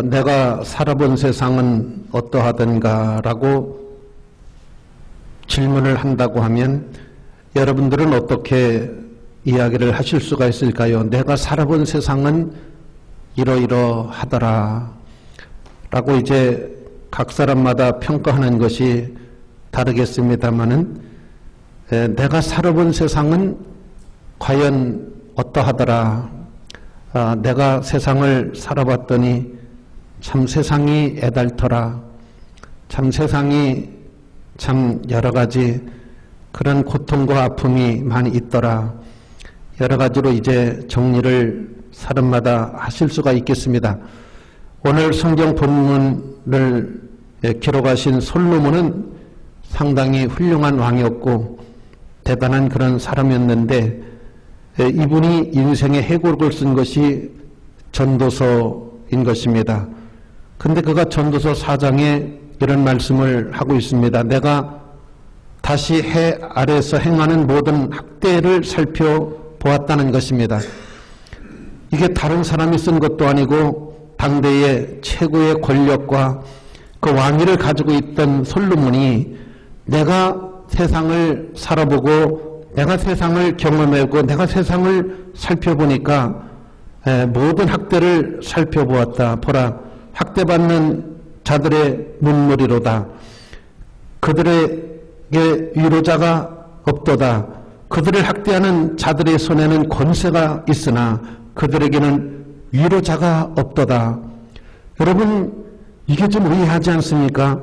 내가 살아본 세상은 어떠하던가 라고 질문을 한다고 하면 여러분들은 어떻게 이야기를 하실 수가 있을까요? 내가 살아본 세상은 이러이러하더라 라고 이제 각 사람마다 평가하는 것이 다르겠습니다마는 내가 살아본 세상은 과연 어떠하더라. 내가 세상을 살아봤더니 참 세상이 애달터라. 참 세상이 참 여러 가지 그런 고통과 아픔이 많이 있더라. 여러 가지로 이제 정리를 사람마다 하실 수가 있겠습니다. 오늘 성경 본문을 기록하신 솔로몬은 상당히 훌륭한 왕이었고 대단한 그런 사람이었는데 이분이 인생의 해골을 쓴 것이 전도서인 것입니다. 근데 그가 전도서 4장에 이런 말씀을 하고 있습니다. 내가 다시 해 아래에서 행하는 모든 학대를 살펴보았다는 것입니다. 이게 다른 사람이 쓴 것도 아니고 당대의 최고의 권력과 그 왕위를 가지고 있던 솔로몬이 내가 세상을 살아보고 내가 세상을 경험하고 내가 세상을 살펴보니까 모든 학대를 살펴보았다. 보라, 학대받는 자들의 눈물이로다. 그들에게 위로자가 없도다. 그들을 학대하는 자들의 손에는 권세가 있으나 그들에게는 위로자가 없도다. 여러분, 이게 좀 의아하지 않습니까?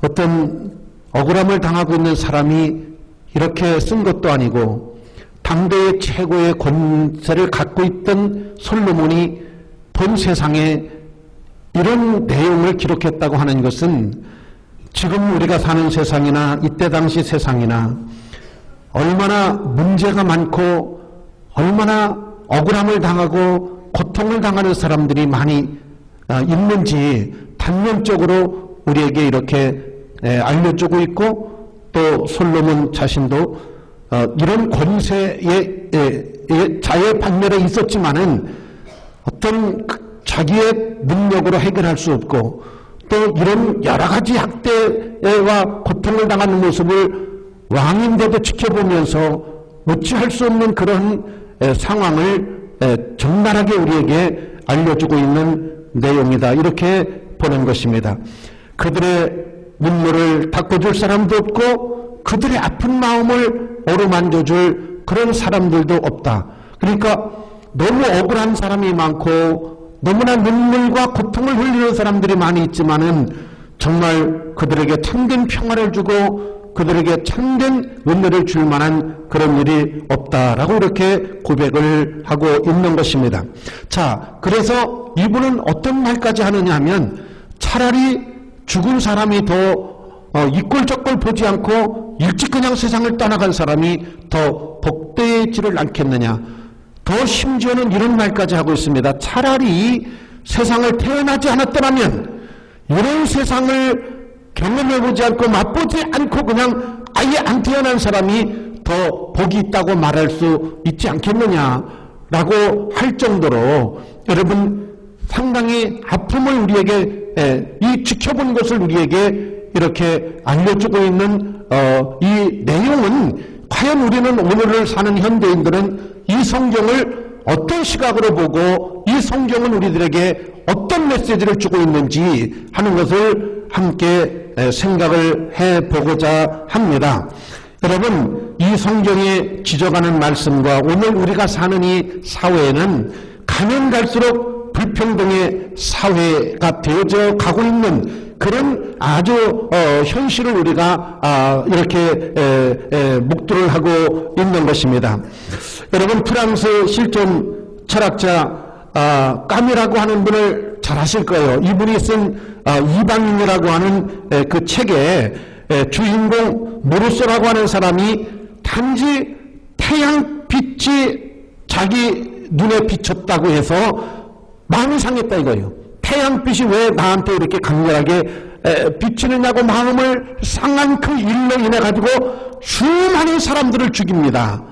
어떤 억울함을 당하고 있는 사람이 이렇게 쓴 것도 아니고 당대의 최고의 권세를 갖고 있던 솔로몬이 본 세상에 이런 내용을 기록했다고 하는 것은 지금 우리가 사는 세상이나 이때 당시 세상이나 얼마나 문제가 많고 얼마나 억울함을 당하고 고통을 당하는 사람들이 많이 있는지 단면적으로 우리에게 이렇게 알려주고 있고 또 솔로몬 자신도 이런 권세의 자의 반면에 있었지만은 어떤 자기의 능력으로 해결할 수 없고 또 이런 여러 가지 학대와 고통을 당하는 모습을 왕인데도 지켜보면서 어찌할 수 없는 그런 상황을 적나라하게 우리에게 알려주고 있는 내용이다. 이렇게 보는 것입니다. 그들의 눈물을 닦아줄 사람도 없고 그들의 아픈 마음을 어루만져줄 그런 사람들도 없다. 그러니까 너무 억울한 사람이 많고 너무나 눈물과 고통을 흘리는 사람들이 많이 있지만은 정말 그들에게 참된 평화를 주고 그들에게 참된 은혜를 줄 만한 그런 일이 없다라고 이렇게 고백을 하고 있는 것입니다. 자, 그래서 이분은 어떤 말까지 하느냐 하면 차라리 죽은 사람이 더 이꼴저꼴 보지 않고 일찍 그냥 세상을 떠나간 사람이 더 복되지를 않겠느냐. 더 심지어는 이런 말까지 하고 있습니다. 차라리 세상을 태어나지 않았더라면 이런 세상을 경험해보지 않고 맛보지 않고 그냥 아예 안 태어난 사람이 더 복이 있다고 말할 수 있지 않겠느냐라고 할 정도로 여러분 상당히 아픔을 우리에게 이 지켜본 것을 우리에게 이렇게 알려주고 있는 이 내용은 과연 우리는 오늘을 사는 현대인들은 이 성경을 어떤 시각으로 보고 이 성경은 우리들에게 어떤 메시지를 주고 있는지 하는 것을 함께 생각을 해보고자 합니다. 여러분, 이 성경에 지적하는 말씀과 오늘 우리가 사는 이 사회는 가면 갈수록 불평등의 사회가 되어져 가고 있는 그런 아주 현실을 우리가 이렇게 목도를 하고 있는 것입니다. 여러분, 프랑스 실존 철학자 까미라고 하는 분을 잘 아실 거예요. 이분이 쓴 이방인이라고 하는 그 책에 주인공 모르소라고 하는 사람이 단지 태양빛이 자기 눈에 비쳤다고 해서 마음이 상했다 이거예요. 태양빛이 왜 나한테 이렇게 강렬하게 비치느냐고 마음을 상한 그 일로 인해 가지고 수많은 사람들을 죽입니다.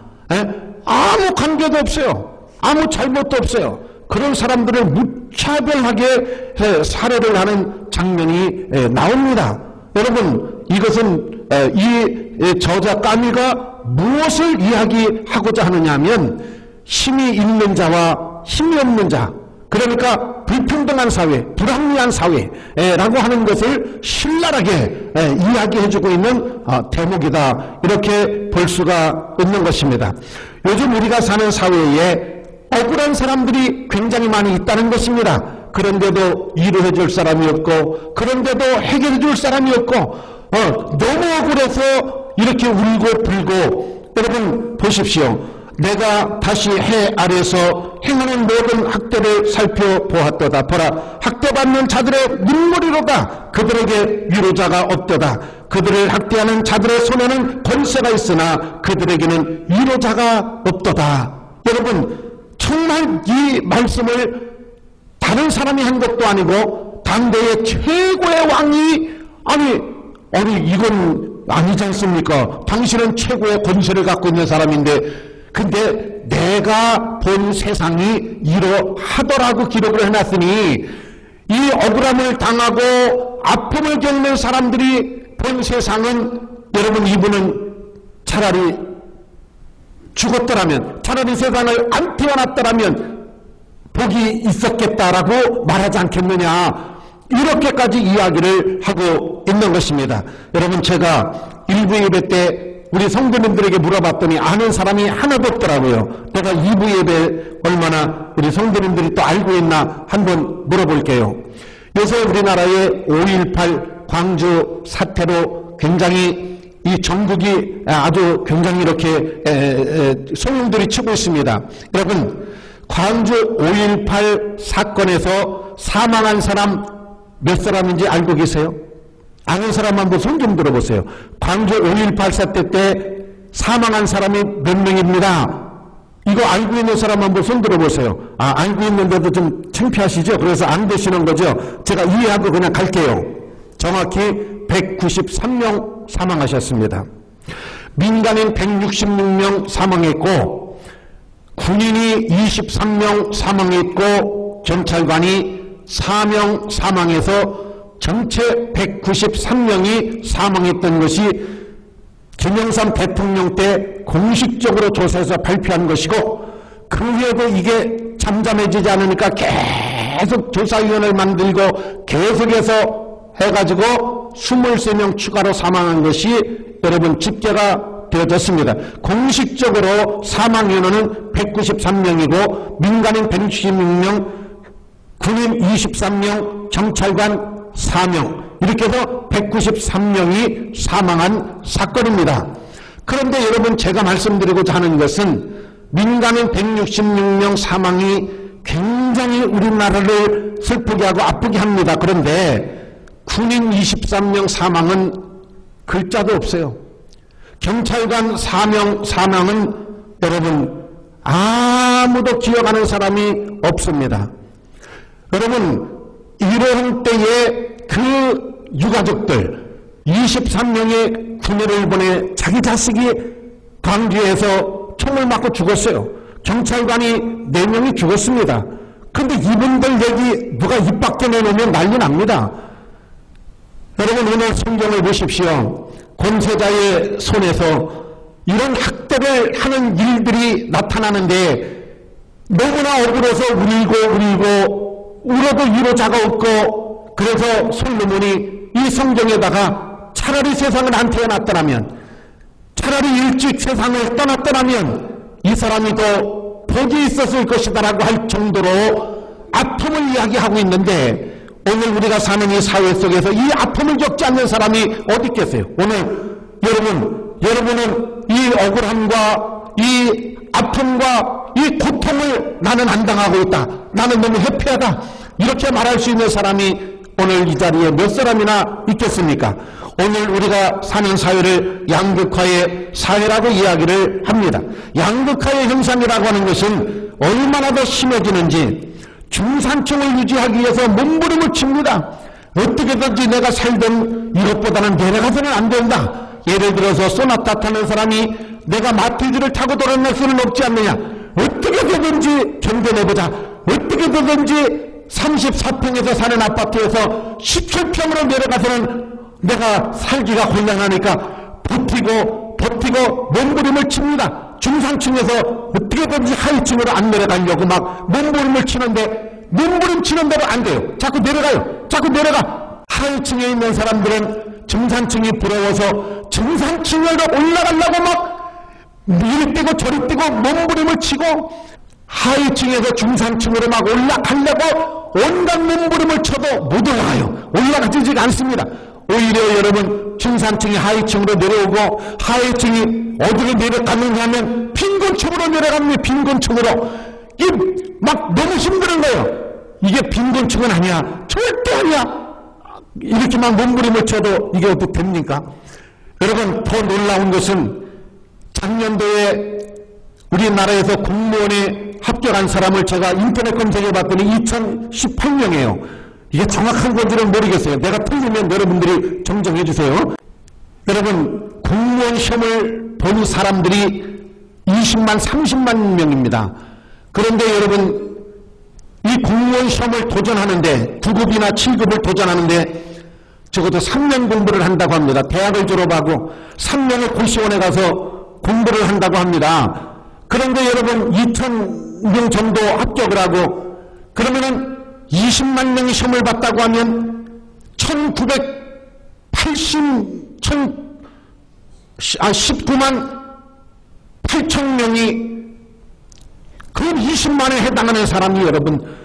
아무 관계도 없어요. 아무 잘못도 없어요. 그런 사람들을 무차별하게 살해를 하는 장면이 나옵니다. 여러분, 이것은 이 저자 까뮈가 무엇을 이야기하고자 하느냐 하면 힘이 있는 자와 힘이 없는 자, 그러니까 불평등한 사회, 불합리한 사회라고 하는 것을 신랄하게 이야기해주고 있는 대목이다, 이렇게 볼 수가 있는 것입니다. 요즘 우리가 사는 사회에 억울한 사람들이 굉장히 많이 있다는 것입니다. 그런데도 위로해 줄 사람이 없고, 그런데도 해결해 줄 사람이 없고, 너무 억울해서 이렇게 울고 불고. 여러분 보십시오. 내가 다시 해 아래서 행하는 모든 학대를 살펴보았도다. 보라, 학대받는 자들의 눈물이로다. 그들에게 위로자가 없도다. 그들을 학대하는 자들의 손에는 권세가 있으나 그들에게는 위로자가 없도다. 여러분, 정말 이 말씀을 다른 사람이 한 것도 아니고 당대의 최고의 왕이 아니 이건 아니지 않습니까? 당신은 최고의 권세를 갖고 있는 사람인데, 근데 내가 본 세상이 이러하더라고 기록을 해놨으니, 이 억울함을 당하고 아픔을 겪는 사람들이 본 세상은, 여러분, 이분은 차라리 죽었더라면, 차라리 세상을 안 태어났더라면 복이 있었겠다라고 말하지 않겠느냐, 이렇게까지 이야기를 하고 있는 것입니다. 여러분, 제가 일부 예배 때 우리 성도님들에게 물어봤더니 아는 사람이 하나도 없더라고요. 내가 2부 예배 얼마나 우리 성도님들이 또 알고 있나 한번 물어볼게요. 요새 우리나라의 5.18 광주 사태로 굉장히 이 전국이 아주 굉장히 이렇게 소문들이 치고 있습니다. 여러분, 광주 5.18 사건에서 사망한 사람 몇 사람인지 알고 계세요? 아는 사람 한번 손 좀 들어보세요. 광주 5.18 사태 때 사망한 사람이 몇 명입니다. 이거 알고 있는 사람 한번 손 들어보세요. 알고 있는데도 좀 창피하시죠? 그래서 안 되시는 거죠? 제가 이해하고 그냥 갈게요. 정확히 193명 사망하셨습니다. 민간인 166명 사망했고, 군인이 23명 사망했고, 경찰관이 4명 사망해서 전체 193명이 사망했던 것이 김영삼 대통령 때 공식적으로 조사해서 발표한 것이고, 그 후에도 이게 잠잠해지지 않으니까 계속 조사위원회를 만들고 계속해서 해가지고 23명 추가로 사망한 것이 여러분 집계가 되어졌습니다. 공식적으로 사망인원은 193명이고 민간인 166명, 군인 23명, 경찰관 4명, 이렇게 해서 193명이 사망한 사건입니다. 그런데 여러분, 제가 말씀드리고자 하는 것은 민간인 166명 사망이 굉장히 우리나라를 슬프게 하고 아프게 합니다. 그런데 군인 23명 사망은 글자도 없어요. 경찰관 4명 사망은 여러분 아무도 기억하는 사람이 없습니다. 여러분, 일호형 때에 그 유가족들 23명의 군인을 보내 자기 자식이 광주에서 총을 맞고 죽었어요. 경찰관이 4명이 죽었습니다. 근데 이분들 얘기 누가 입 밖에 내놓으면 난리 납니다. 여러분, 오늘 성경을 보십시오. 권세자의 손에서 이런 학대를 하는 일들이 나타나는데 너무나 억울해서 울고 울어도 위로자가 없고, 그래서 솔로몬이 이 성경에다가 차라리 세상을 안 태어났더라면, 차라리 일찍 세상을 떠났더라면 이 사람이 더 복이 있었을 것이다라고 할 정도로 아픔을 이야기하고 있는데, 오늘 우리가 사는 이 사회 속에서 이 아픔을 겪지 않는 사람이 어디 있겠어요? 오늘 여러분은 이 억울함과 이 아픔과 이 고통을 나는 안 당하고 있다, 나는 너무 해피하다, 이렇게 말할 수 있는 사람이 오늘 이 자리에 몇 사람이나 있겠습니까? 오늘 우리가 사는 사회를 양극화의 사회라고 이야기를 합니다. 양극화의 현상이라고 하는 것은 얼마나 더 심해지는지 중산층을 유지하기 위해서 몸부림을 칩니다. 어떻게든지 내가 살던 이것보다는 내려가서는 안 된다. 예를 들어서 소나타 타는 사람이 내가 마틸드를 타고 돌아낼 수는 없지 않느냐. 어떻게든지 견뎌내보자. 어떻게든지 34평에서 사는 아파트에서 17평으로 내려가서는 내가 살기가 곤란하니까 버티고 몸부림을 칩니다. 중상층에서 어떻게든지 하위층으로 안 내려가려고 막 몸부림을 치는데 몸부림 치는 대로 안 돼요. 자꾸 내려가요. 자꾸 내려가. 하위층에 있는 사람들은 중산층이 부러워서 중산층으로 올라가려고 막 이리 뛰고 저리 뛰고 몸부림을 치고, 하위층에서 중산층으로 막 올라가려고 온갖 몸부림을 쳐도 못 올라가요. 올라가지가 않습니다. 오히려 여러분, 중산층이 하위층으로 내려오고 하위층이 어디로 내려가느냐 하면 빈곤층으로 내려갑니다. 빈곤층으로. 이게 막 너무 힘든 거예요. 이게 빈곤층은 아니야. 절대 아니야. 이렇게 막 몸부림을 쳐도 이게 어떻게 됩니까? 여러분, 더 놀라운 것은 작년도에 우리나라에서 공무원에 합격한 사람을 제가 인터넷 검색해 봤더니 2018명이에요. 이게 정확한 건지는 모르겠어요. 내가 틀리면 여러분들이 정정해 주세요. 여러분, 공무원 시험을 본 사람들이 20만, 30만 명입니다. 그런데 여러분, 이 공무원 시험을 도전하는데 9급이나 7급을 도전하는데 적어도 3년 공부를 한다고 합니다. 대학을 졸업하고 3년을 고시원에 가서 공부를 한다고 합니다. 그런데 여러분, 2,000명 정도 합격을 하고, 그러면은 20만 명이 시험을 봤다고 하면 19만 8천 명이 그 20만에 해당하는 사람이 여러분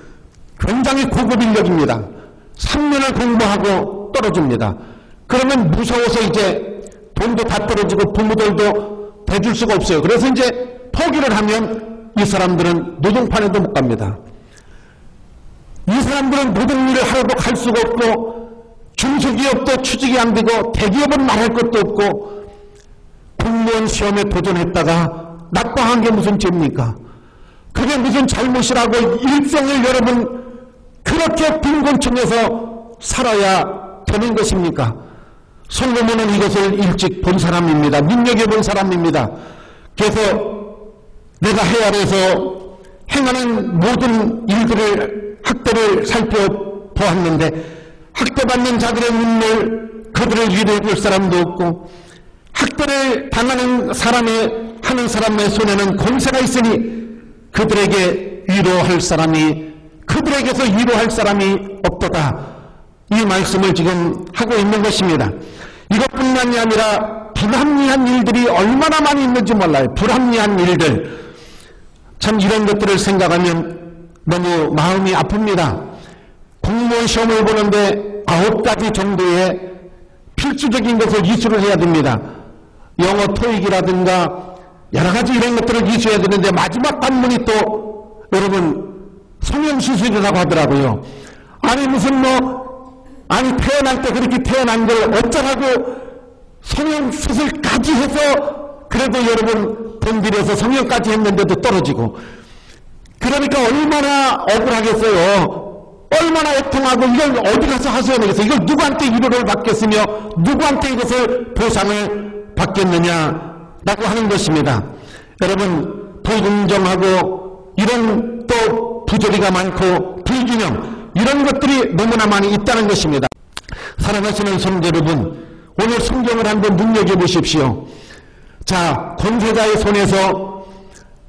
굉장히 고급 인력입니다. 3년을 공부하고 떨어집니다. 그러면 무서워서 이제 돈도 다 떨어지고 부모들도 대줄 수가 없어요. 그래서 이제 포기를 하면 이 사람들은 노동판에도 못 갑니다. 이 사람들은 노동일을 하러도 갈 수가 없고, 중소기업도 취직이 안 되고, 대기업은 말할 것도 없고, 공무원 시험에 도전했다가 낙방한 게 무슨 죄입니까? 그게 무슨 잘못이라고 일생을 여러분 그렇게 빈곤층에서 살아야 되는 것입니까? 솔로몬은 이것을 일찍 본 사람입니다. 눈여겨본 사람입니다. 그래서 내가 해아래서 행하는 모든 일들을, 학대를 살펴보았는데, 학대받는 자들의 눈물, 그들을 위로해 줄 사람도 없고, 학대를 당하는 하는 사람의 손에는 권세가 있으니 그들에게 위로할 사람이, 그들에게서 위로할 사람이 없도다. 이 말씀을 지금 하고 있는 것입니다. 이것뿐만이 아니라 불합리한 일들이 얼마나 많이 있는지 몰라요. 불합리한 일들. 참 이런 것들을 생각하면 너무 마음이 아픕니다. 공무원 시험을 보는데 9가지 정도의 필수적인 것을 이수를 해야 됩니다. 영어 토익이라든가 여러 가지 이런 것들을 이수해야 되는데 마지막 관문이 또 여러분 성형수술이라고 하더라고요. 아니 무슨 아니 태어날 때 그렇게 태어난 걸 어쩌라고 성형수술까지 해서 그래도 여러분 돈 들여서 성형까지 했는데도 떨어지고, 그러니까 얼마나 억울하겠어요. 얼마나 애통하고 이걸 어디 가서 하셔야 되겠어요. 이걸 누구한테 위로를 받겠으며 누구한테 이것을 보상을 받겠느냐라고 하는 것입니다. 여러분, 불공정하고 이런 또 부조리가 많고 불균형, 이런 것들이 너무나 많이 있다는 것입니다. 사랑하시는 성도 여러분, 오늘 성경을 한번 눈여겨보십시오. 자, 권세자의 손에서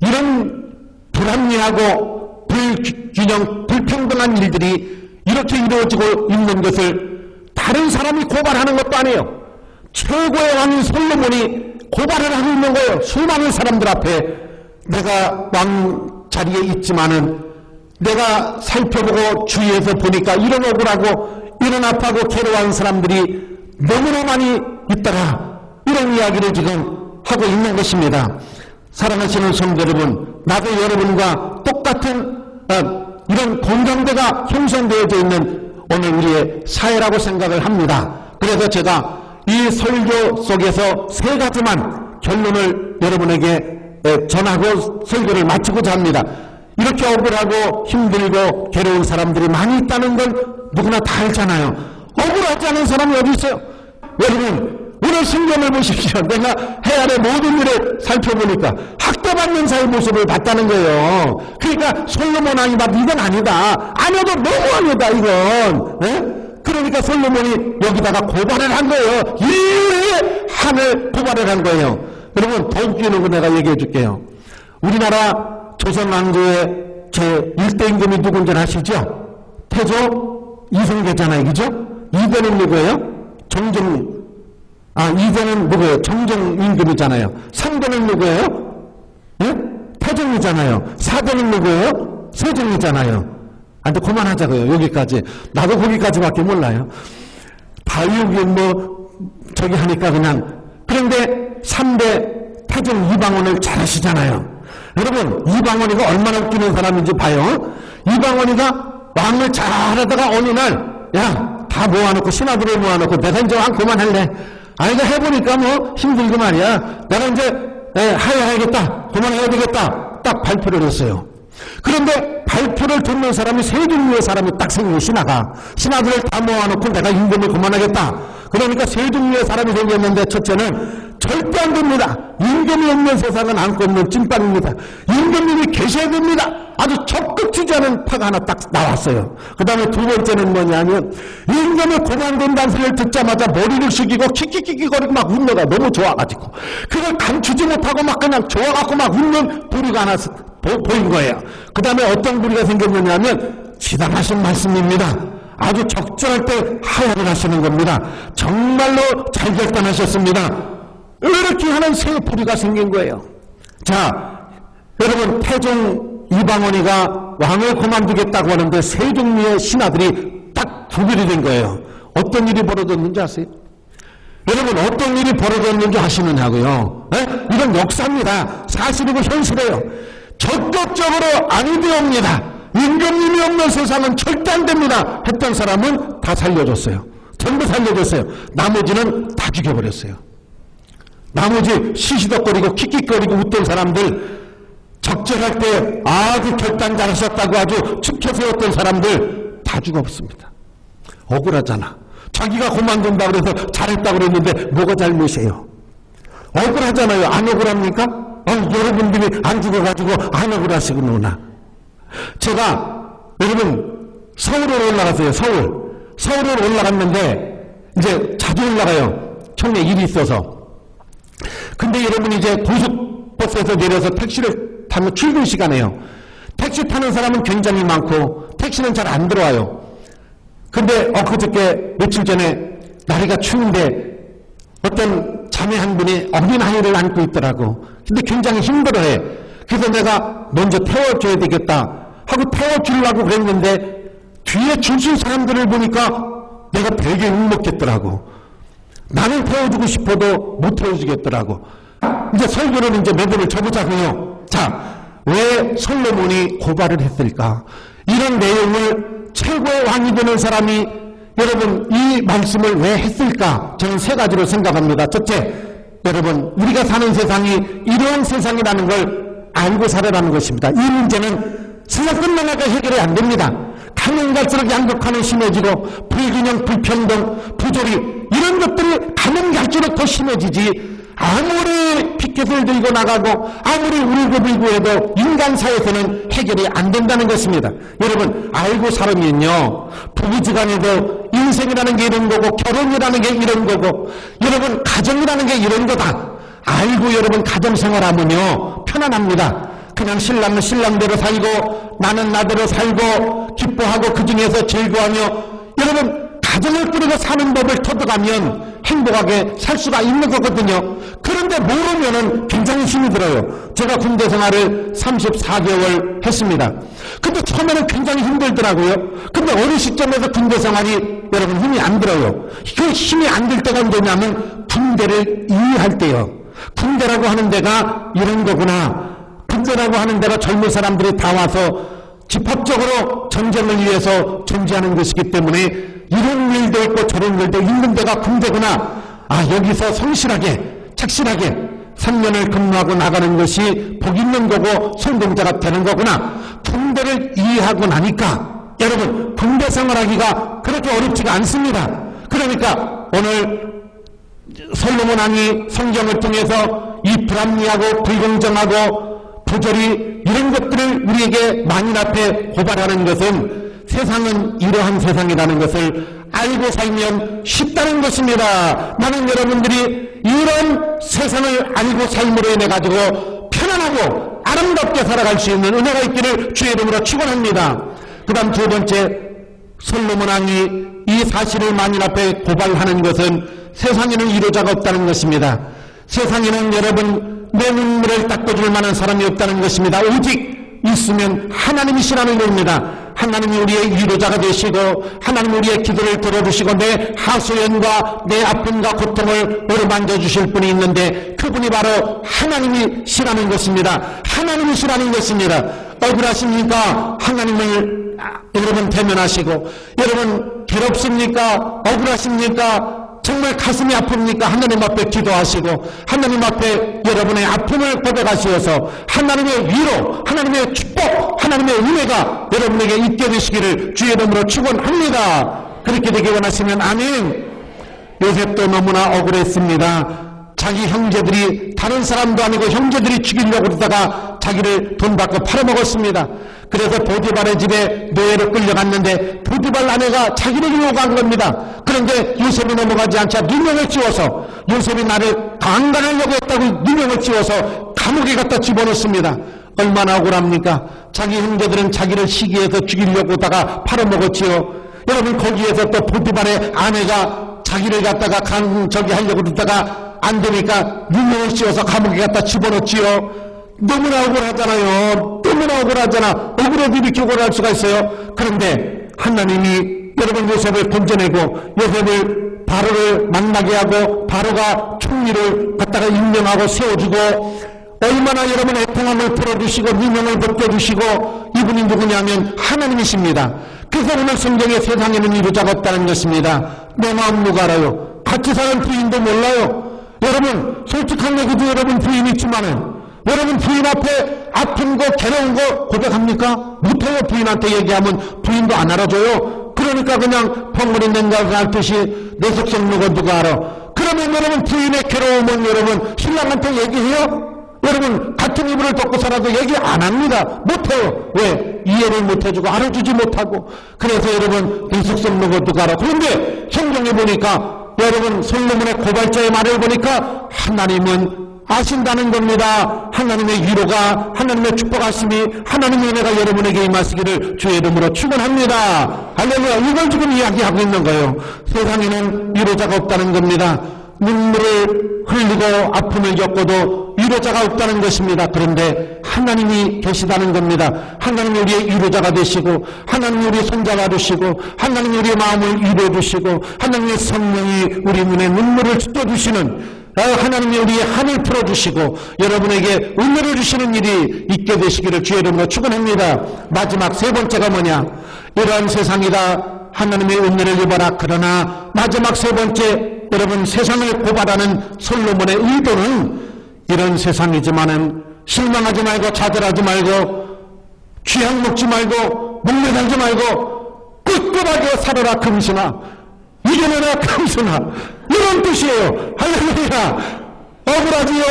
이런 불합리하고 불균형, 불평등한 일들이 이렇게 이루어지고 있는 것을 다른 사람이 고발하는 것도 아니에요. 최고의 왕인 솔로몬이 고발을 하고 있는 거예요. 수많은 사람들 앞에. 내가 왕 자리에 있지만은 내가 살펴보고 주위에서 보니까 이런 억울하고 이런 아파하고 괴로워하는 사람들이 너무나 많이 있더라. 이런 이야기를 지금 하고 있는 것입니다. 사랑하시는 성도 여러분, 나도 여러분과 똑같은 이런 공감대가 형성되어져 있는 오늘 우리의 사회라고 생각을 합니다. 그래서 제가 이 설교 속에서 3가지만 결론을 여러분에게 전하고 설교를 마치고자 합니다. 이렇게 억울하고 힘들고 괴로운 사람들이 많이 있다는 걸 누구나 다 알잖아요. 억울하지 않은 사람이 어디 있어요? 여러분, 오늘 성경을 보십시오. 내가 해안의 모든 일을 살펴보니까 학대받는 자의 모습을 봤다는 거예요. 그러니까 솔로몬 왕이 막 이건 아니다. 아니어도 너무 아니다 이건. 그러니까 솔로몬이 여기다가 고발을 한 거예요. 인류의 한을 고발을 한 거예요. 여러분 더 웃기는 거 내가 얘기해 줄게요. 우리나라 조선 왕조의 제 1대 임금이 누군지 아시죠? 태조 이성계잖아요. 그죠? 2대는 누구예요? 정종. 2대는 누구예요? 정종 임금이잖아요. 3대는 누구예요? 예? 태종이잖아요. 4대는 누구예요? 세종이잖아요. 근데 그만하자고요. 여기까지. 나도 거기까지밖에 몰라요. 바위옥이 저기 하니까 그냥. 그런데 3대 태종 이방원을 잘 아시잖아요. 여러분 이방원이가 얼마나 웃기는 사람인지 봐요. 이방원이가 왕을 잘하다가 어느 날 다 모아놓고 신하들을 모아놓고 내가 이제 왕 그만할래. 이거 해보니까 뭐 힘들고 말이야. 내가 이제 하야하겠다. 그만해야 되겠다. 딱 발표를 했어요. 그런데 발표를 듣는 사람이 세 종류의 사람이 딱 생겨요. 신하들을 다 모아놓고 내가 임금을 그만하겠다. 그러니까 세 종류의 사람이 생겼는데 첫째는 절대 안 됩니다. 임금이 없는 세상은 안고 없는 찐빵입니다. 임금님이 계셔야 됩니다. 아주 적극 주자는 파가 하나 딱 나왔어요. 그 다음에 두 번째는 뭐냐면 임금이 고만된다는 소리를 듣자마자 머리를 숙이고 킥킥킥킥거리고 막 웃느가 너무 좋아가지고 그걸 감추지 못하고 막 그냥 좋아갖고 막 웃는 부류가 하나 보인 거예요. 그 다음에 어떤 부류가 생겼느냐면 지당하신 말씀입니다. 아주 적절할 때 하야를 하시는 겁니다. 정말로 잘 결단하셨습니다. 이렇게 하는 세 부류가 생긴 거예요. 자, 여러분 태종 이방원이가 왕을 그만두겠다고 하는데 세 종류의 신하들이 딱 구별이 된 거예요. 어떤 일이 벌어졌는지 아세요? 여러분 어떤 일이 벌어졌는지 아시느냐고요? 이건 역사입니다. 사실이고 현실이에요. 적극적으로 아니되옵니다. 임금님이 없는 세상은 절대 안 됩니다. 했던 사람은 다 살려줬어요. 전부 살려줬어요. 나머지는 다 죽여버렸어요. 나머지 시시덕거리고 킥킥거리고 웃던 사람들, 적절할 때 아주 결단 잘하셨다고 아주 축켜 세웠던 사람들 다 죽었습니다. 억울하잖아. 자기가 그만둔다고 그래서 잘했다고 그랬는데 뭐가 잘못이에요? 억울하잖아요. 안 억울합니까? 여러분들이 안 죽어가지고 안 억울하시구나. 제가 여러분 서울을 올라갔어요. 서울을 올라갔는데 이제 자주 올라가요. 청에 일이 있어서. 근데 여러분 이제 고속버스에서 내려서 택시를 타면 출근 시간이에요. 택시 타는 사람은 굉장히 많고 택시는 잘 안 들어와요. 근데 그저께 며칠 전에 날이가 추운데 어떤 자매 한 분이 어린 아이를 안고 있더라고. 근데 굉장히 힘들어해. 그래서 내가 먼저 태워줘야 되겠다 하고 태워주려고 그랬는데 뒤에 줄 선 사람들을 보니까 내가 되게 욕먹겠더라고. 나는 태워주고 싶어도 못 태워주겠더라고. 이제 설교는 이제 매듭을 쳐보자고요. 자, 왜 솔로몬이 고발을 했을까? 이런 내용을 최고의 왕이 되는 사람이 여러분 이 말씀을 왜 했을까? 저는 세 가지로 생각합니다. 첫째, 여러분 우리가 사는 세상이 이러한 세상이라는 걸 알고 살아라는 것입니다. 이 문제는 세상 끝나니까 해결이 안 됩니다. 가면 갈수록 양극화는 심해지고 불균형, 불평등, 부조리 이런 것들이 가면 갈수록 더 심해지지. 아무리 피켓을 들고 나가고 아무리 울고 불고 해도 인간 사회에서는 해결이 안 된다는 것입니다. 여러분 알고 살면요 부부지간에도 인생이라는 게 이런 거고 결혼이라는 게 이런 거고 여러분 가정이라는 게 이런 거다. 알고 여러분 가정생활하면요 편안합니다. 그냥 신랑은 신랑대로 살고 나는 나대로 살고 기뻐하고 그 중에서 즐거워하며 여러분 가정을 꾸리고 사는 법을 터득하면 행복하게 살 수가 있는 거거든요. 그런데 모르면은 굉장히 힘이 들어요. 제가 군대 생활을 34개월 했습니다. 근데 처음에는 굉장히 힘들더라고요. 근데 어느 시점에서 군대 생활이 여러분 힘이 안 들어요. 그 힘이 안 들 때가 언제냐면 군대를 이해할 때요. 군대라고 하는 데가 이런 거구나. 군대라고 하는 데가 젊은 사람들이 다 와서 집합적으로 전쟁을 위해서 존재하는 것이기 때문에 이런 일도 있고 저런 일도 있는 데가 군대구나. 여기서 성실하게 착실하게 3년을 근무하고 나가는 것이 복 있는 거고 성공자가 되는 거구나. 군대를 이해하고 나니까 여러분 군대 생활하기가 그렇게 어렵지가 않습니다. 그러니까 오늘 솔로몬 왕이 성경을 통해서 이 불합리하고 불공정하고 부조리 이런 것들을 우리에게 만인 앞에 고발하는 것은 세상은 이러한 세상이라는 것을 알고 살면 쉽다는 것입니다. 많은 여러분들이 이런 세상을 알고 삶으로 인해 가지고 편안하고 아름답게 살아갈 수 있는 은혜가 있기를 주의 이름으로 축원합니다. 그 다음 두 번째, 솔로몬 왕이 이 사실을 만인 앞에 고발하는 것은 세상에는 이로자가 없다는 것입니다. 세상에는 여러분 내 눈물을 닦아줄 만한 사람이 없다는 것입니다. 오직 있으면 하나님이시라는 겁니다. 하나님이 우리의 위로자가 되시고 하나님이 우리의 기도를 들어주시고 내 하소연과 내 아픔과 고통을 어루만져 주실 분이 있는데 그분이 바로 하나님이시라는 것입니다. 하나님이시라는 것입니다. 억울하십니까? 하나님을 여러분 대면하시고, 여러분 괴롭습니까? 억울하십니까? 정말 가슴이 아픕니까? 하나님 앞에 기도하시고 하나님 앞에 여러분의 아픔을 고백하시어서 하나님의 위로, 하나님의 축복, 하나님의 은혜가 여러분에게 있게 되시기를 주의 이름으로 축원합니다. 그렇게 되기 원하시면 아멘. 요셉도 너무나 억울했습니다. 자기 형제들이, 다른 사람도 아니고 형제들이 죽이려고 그러다가 자기를 돈 받고 팔아먹었습니다. 그래서 보디발의 집에 노예로 끌려갔는데 보디발 아내가 자기를 유혹한 겁니다. 그런데 요셉이 넘어가지 않자 누명을 씌워서, 요셉이 나를 강간하려고 했다고 누명을 씌워서 감옥에 갖다 집어넣습니다. 얼마나 억울합니까? 자기 형제들은 자기를 시기해서 죽이려고 하다가 팔아먹었지요. 여러분, 거기에서 또 보디발의 아내가 자기를 갖다가 하려고 그러다가 안 되니까 누명을 씌워서 감옥에 갖다 집어넣지요. 너무나 억울하잖아요. 너무나 억울하잖아. 억울해도 이렇게 억울할 수가 있어요. 그런데 하나님이 여러분 요셉을 건져내고 요셉을 바로를 만나게 하고 바로가 총리를 갖다가 임명하고 세워주고 얼마나 여러분 애통함을 풀어주시고 미명을 벗겨주시고, 이분이 누구냐면 하나님이십니다. 그래서 오늘 성경에 세상에는 이루자가 없다는 것입니다. 내 마음 누가 알아요? 같이 사는 부인도 몰라요. 여러분 솔직한 얘기도 여러분 부인 있지만은 여러분 부인 앞에 아픈 거 괴로운 거 고백합니까? 못해요. 부인한테 얘기하면 부인도 안 알아줘요. 그러니까 그냥 펑물이 냉각을 앓듯이 내 속성 누가 알아. 그러면 여러분 부인의 괴로움은 여러분 신랑한테 얘기해요? 여러분 같은 이불을 덮고 살아도 얘기 안 합니다. 못해요. 왜? 이해를 못해주고 알아주지 못하고. 그래서 여러분 내 속성 누가 알아. 그런데 성경에 보니까 여러분 솔로몬의 고발자의 말을 보니까 하나님은 아신다는 겁니다. 하나님의 위로가, 하나님의 축복하심이, 하나님의 은혜가 여러분에게 임하시기를 주의 이름으로 축원합니다. 할렐루야. 이걸 지금 이야기하고 있는 거예요. 세상에는 위로자가 없다는 겁니다. 눈물을 흘리고 아픔을 겪고도 위로자가 없다는 것입니다. 그런데 하나님이 계시다는 겁니다. 하나님이 우리의 위로자가 되시고, 하나님이 우리의 손자가 되시고, 하나님이 우리의 마음을 위로해 주시고, 하나님의 성령이 우리 눈에 눈물을 쏟아주시는, 하나님이 우리의 한을 풀어주시고 여러분에게 은혜를 주시는 일이 있게 되시기를 주의 이름으로 축원합니다. 마지막 세 번째가 뭐냐? 이러한 세상이다 하나님의 은혜를 입어라. 그러나 마지막 세 번째, 여러분 세상을 고발하는 솔로몬의 의도는 이런 세상이지만은 실망하지 말고 좌절하지 말고 취향 먹지 말고 목매달지 말고 꿋꿋하게 살아라 금순아, 이겨내라 금순아, 이런 뜻이에요. 할렐루야. 억울하지요,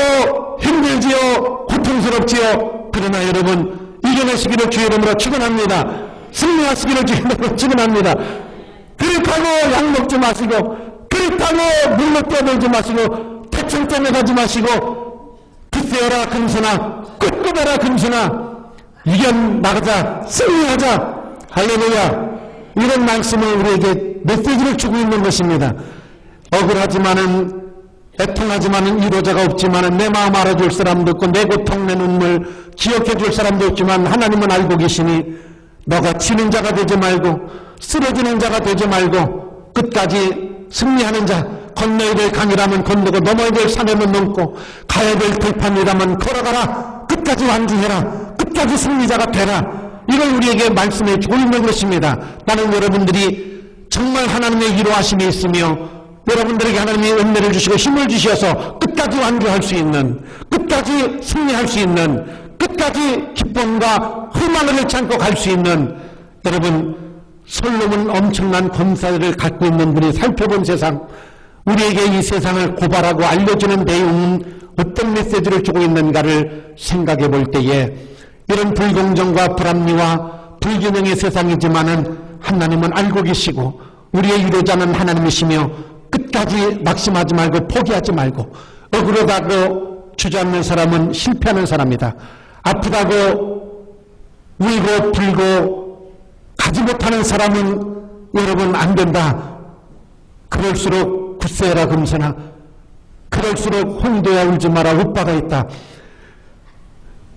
힘들지요, 고통스럽지요. 그러나 여러분 이겨내시기를 주의 이름으로 축원합니다. 승리하시기를 주의 이름으로 축원합니다. 그렇다고 약 먹지 마시고, 그렇다고 물로 뛰어들지 마시고, 태층 때문에 가지 마시고, 굳세어라 금순아, 꿋꿋해라 금순아, 이겨나가자, 승리하자. 할렐루야. 이런 말씀을 우리에게 메시지를 주고 있는 것입니다. 억울하지만은, 애통하지만은 위로자가 없지만은 내 마음 알아줄 사람도 없고 내 고통 내 눈물 기억해 줄 사람도 없지만 하나님은 알고 계시니 너가 치는 자가 되지 말고 쓰러지는 자가 되지 말고 끝까지 승리하는 자, 건너야 될 강이라면 건너고 넘어야 될 산에는 넘고 가야 될 들판이라면 걸어가라. 끝까지 완주해라. 끝까지 승리자가 되라. 이걸 우리에게 말씀해 주고 있는 것입니다. 나는 여러분들이 정말 하나님의 위로하심이 있으며 여러분들에게 하나님이 은혜를 주시고 힘을 주셔서 끝까지 완주할 수 있는, 끝까지 승리할 수 있는, 끝까지 기쁨과 희망을 잃지 않고 갈 수 있는, 여러분 솔로몬 엄청난 권세를 갖고 있는 분이 살펴본 세상 우리에게 이 세상을 고발하고 알려주는 내용은 어떤 메시지를 주고 있는가를 생각해 볼 때에 이런 불공정과 불합리와 불균형의 세상이지만은 하나님은 알고 계시고 우리의 위로자는 하나님이시며 끝까지 낙심하지 말고 포기하지 말고 억울하다고 주저앉는 사람은 실패하는 사람이다. 아프다고 울고 불고 가지 못하는 사람은 여러분 안 된다. 그럴수록 굳세어라 금선아, 그럴수록 홍도야 울지 마라 우빠가 있다.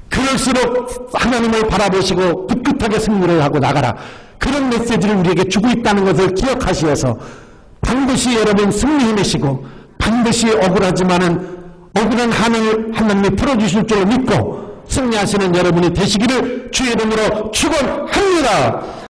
그럴수록 하나님을 바라보시고 꿋꿋하게 승리를 하고 나가라. 그런 메시지를 우리에게 주고 있다는 것을 기억하시어서 반드시 여러분 승리해내시고 반드시 억울하지만은 억울한 한을 하나님이 풀어주실 줄 믿고 승리하시는 여러분이 되시기를 주의 이름으로 축원합니다.